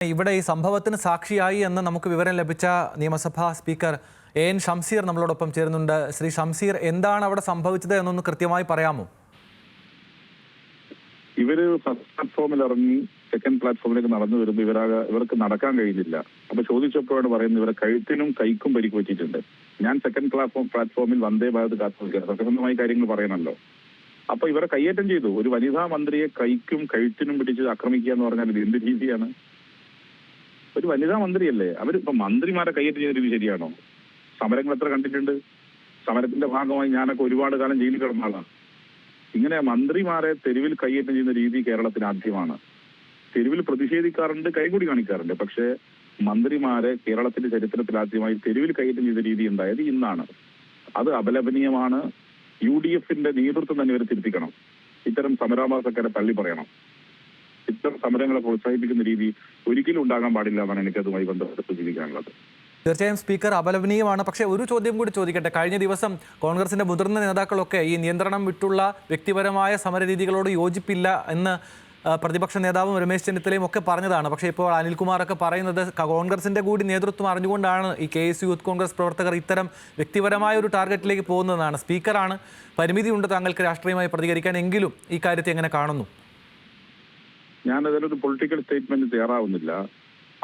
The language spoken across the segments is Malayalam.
ഇവിടെ ഈ സംഭവത്തിന് സാക്ഷിയായി എന്ന് നമുക്ക് വിവരം ലഭിച്ച നിയമസഭാ സ്പീക്കർ എൻ ഷംസീർ നമ്മളോടൊപ്പം ചേരുന്നുണ്ട്. ശ്രീ ഷംസീർ, എന്താണ് അവിടെ സംഭവിച്ചത് എന്നൊന്ന് കൃത്യമായി പറയാമോ? ഇവര് ഫസ്റ്റ് പ്ലാറ്റ്ഫോമിൽ ഇറങ്ങി സെക്കൻഡ് പ്ലാറ്റ്ഫോമിലേക്ക് നടന്നു വരുമ്പോൾ ഇവർക്ക് നടക്കാൻ കഴിയുന്നില്ല. അപ്പൊ ചോദിച്ചപ്പോഴാണ് പറയുന്നത് ഇവരെ കഴുത്തിനും കൈക്കും പരിക്ക് പറ്റിയിട്ടുണ്ട്. ഞാൻ സെക്കൻഡ് പ്ലാറ്റ്ഫോമിൽ വന്ദേ ഭാരത് കാത്തുനിൽക്കുക, സത്യസന്ധമായ കാര്യങ്ങൾ പറയണല്ലോ. അപ്പൊ ഇവരെ കയ്യേറ്റം ചെയ്തു. ഒരു വനിതാ മന്ത്രിയെ കൈക്കും കഴുത്തിനും പിടിച്ച് ആക്രമിക്കുക എന്ന് പറഞ്ഞാൽ ഇത് എന്ത് രീതിയാണ്? ഒരു വനിതാ മന്ത്രിയല്ലേ അവരിപ്പോ മന്ത്രിമാരെ കയ്യേറ്റം ചെയ്ത രീതി ശരിയാണോ? സമരങ്ങൾ എത്ര കണ്ടിട്ടുണ്ട്? സമരത്തിന്റെ ഭാഗമായി ഞാനൊക്കെ ഒരുപാട് കാലം ജയിലിൽ കിടന്ന ആളാണ്. ഇങ്ങനെ മന്ത്രിമാരെ തെരുവിൽ കയ്യേറ്റം ചെയ്യുന്ന രീതി കേരളത്തിന് ആദ്യമാണ്. തെരുവിൽ പ്രതിഷേധിക്കാറുണ്ട്, കൈകൂടി കാണിക്കാറുണ്ട്. പക്ഷേ മന്ത്രിമാരെ കേരളത്തിന്റെ ചരിത്രത്തിൽ ആദ്യമായി തെരുവിൽ കയ്യേറ്റം ചെയ്ത രീതി ഉണ്ടായത് ഇന്നാണ്. അത് അപലപനീയമാണ്. UDFന്റെ നേതൃത്വം തന്നെ ഇവരെ തിരുത്തിക്കണം. ഇത്തരം സമരാഭാസക്കാരെ തള്ളി പറയണം. ഇത്തരം സമരങ്ങളെ പ്രോത്സാഹിപ്പിക്കുന്ന രീതി ഒരിക്കലും ഉണ്ടാകാൻ പാടില്ല എന്നാണ് എനിക്കതുമായി ബന്ധപ്പെട്ട് സൂചിപ്പിക്കാനുള്ളത്. തീർച്ചയായും സ്പീക്കർ, അപലപനീയമാണ്. പക്ഷേ ഒരു ചോദ്യം കൂടി ചോദിക്കട്ടെ. കഴിഞ്ഞ ദിവസം കോൺഗ്രസിന്റെ മുതിർന്ന നേതാക്കളൊക്കെ ഈ നിയന്ത്രണം വിട്ടുള്ള വ്യക്തിപരമായ സമരരീതികളോട് യോജിപ്പില്ല എന്ന് പ്രതിപക്ഷ നേതാവും രമേശ് ചെന്നിത്തലയും ഒക്കെ പറഞ്ഞതാണ്. പക്ഷേ ഇപ്പോൾ അനിൽകുമാറൊക്കെ പറയുന്നത് കോൺഗ്രസിന്റെ കൂടി നേതൃത്വം അറിഞ്ഞുകൊണ്ടാണ് ഈ KS യൂത്ത് കോൺഗ്രസ് പ്രവർത്തകർ ഇത്തരം വ്യക്തിപരമായ ഒരു ടാർഗറ്റിലേക്ക് പോകുന്നതാണ്. സ്പീക്കറാണ്, പരിമിതിയുണ്ട് താങ്കൾക്ക് രാഷ്ട്രീയമായി പ്രതികരിക്കാൻ, എങ്കിലും ഈ കാര്യത്തെ എങ്ങനെ കാണുന്നു? ഞാൻ അതിലൊരു പൊളിറ്റിക്കൽ സ്റ്റേറ്റ്മെന്റ് തയ്യാറാവുന്നില്ല.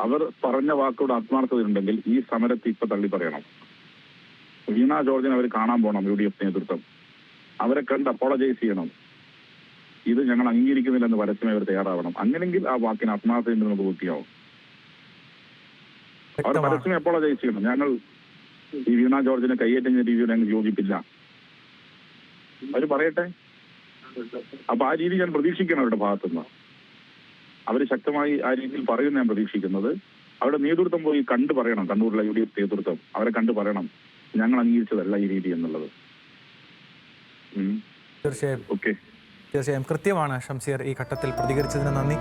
അവർ പറഞ്ഞ വാക്കോട് ആത്മാർത്ഥതയുണ്ടെങ്കിൽ ഈ സമരത്തെ ഇപ്പൊ തള്ളി പറയണം. വീണ ജോർജിനെ അവർ കാണാൻ പോകണം. UDF നേതൃത്വം അവരെ കണ്ട് അപ്പോളജൈസ് ചെയ്യണം. ഇത് ഞങ്ങൾ അംഗീകരിക്കുന്നില്ലെന്ന് പരസ്യമായി അവർ തയ്യാറാവണം. അങ്ങനെങ്കിൽ ആ വാക്കിന് ആത്മാർത്ഥതയുണ്ടെന്ന് നമുക്ക് ബോധ്യമാവും. അവർ പരസ്യമായി അപ്പോളജൈസ് ചെയ്യണം. ഞങ്ങൾ ഈ വീണ ജോർജിനെ കയ്യേറ്റം ചെയ്യുന്ന രീതിയോട് ഞങ്ങൾ യോജിപ്പില്ല, അവർ പറയട്ടെ. അപ്പൊ ആ രീതി ഞാൻ പ്രതീക്ഷിക്കണം അവരുടെ ഭാഗത്തുനിന്ന്. അവർ ശക്തമായി ആ രീതിയിൽ പറയുന്ന ഞാൻ പ്രതീക്ഷിക്കുന്നത്. അവരുടെ നേതൃത്വം പോയി കണ്ടു പറയണം. കണ്ണൂരിലെ UDF നേതൃത്വം അവരെ കണ്ടു പറയണം, ഞങ്ങൾ അംഗീകരിച്ചതല്ല ഈ രീതി എന്നുള്ളത്. തീർച്ചയായും കൃത്യമാണ് ഷംസീർ. ഈ ഘട്ടത്തിൽ പ്രതികരിച്ചതിന് നന്ദി.